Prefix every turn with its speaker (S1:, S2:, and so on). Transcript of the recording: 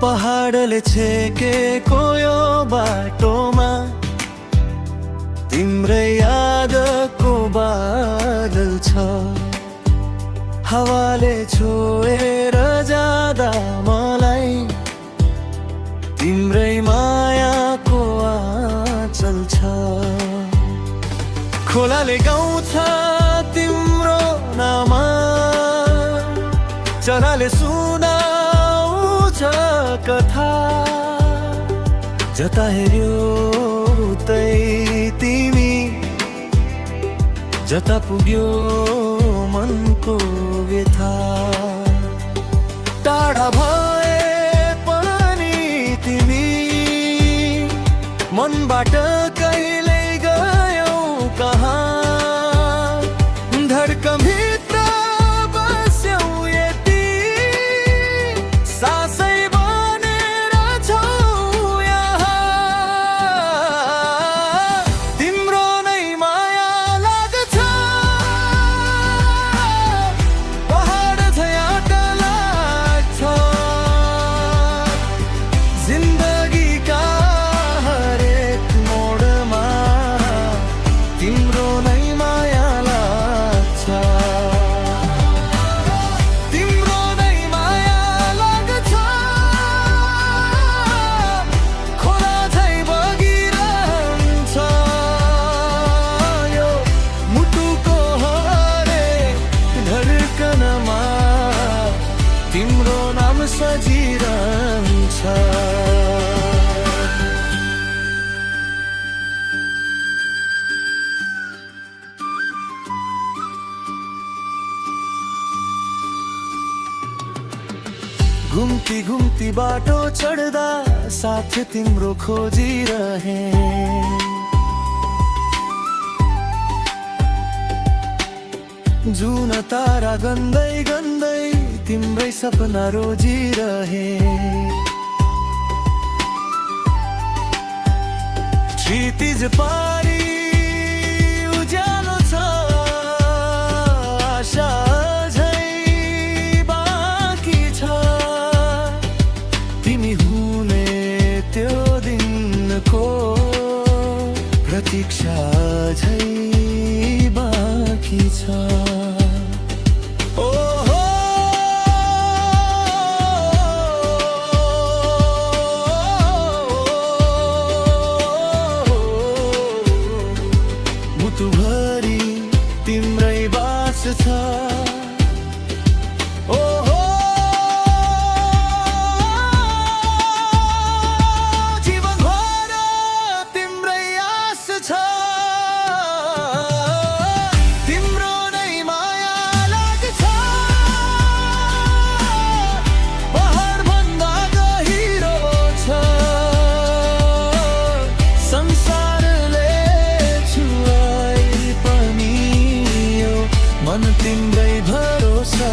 S1: पहाडले छेकेको यो बाटोमा तिम्रै यादको बादल छ। हावाले छोएर जाँदा मलाई तिम्रै मायाको आँचल छ। खोलाले गाउँछ तिम्रो नाम, चराले सुनाउँछ कथा। जता हेऱ्यो उतै तिमी, जता पुग्यो मनको व्यथा। टाढा भए पनि तिमी मनबाट कहिल्यै गयौ कहाँ। धड्कनभित्र बस्यौ यति, सासै बनेर छौ यहाँ। तिम्रो नै माया लाग्छ, पहाड झैँ आँट लाग्छ। जिन्दगीका हरेक मोडमा तिम्रो नै माया लाग्छ। तिम्रो नै माया लाग्छ, खोला झैँ बगिरहन्छ। यो मुटुको हरेक धड्कनमा तिम्रो नाम सजिरहन्छ। घुम्ती घुम्ती बाटो चढ्दा साथ तिम्रो खोजिरहे। जुन तारा गन्दै गन्दै तिम्रै सपना रोजिरहे। क्षितिज पारी उज्यालो छ, आशा झैँ बाँकी छ। तिमी हुने त्यो दिनको प्रतीक्षा झैँ बाँकी छ। मुटुभरि तिम्रै बास छ। ओहो जीवनभर तिम्रै आस छ। तिम्रो नै माया लाग्छ, पहाडभन्दा गहिरो छ। संसारले छुवाई पनि यो मन तिम्रै भरोसा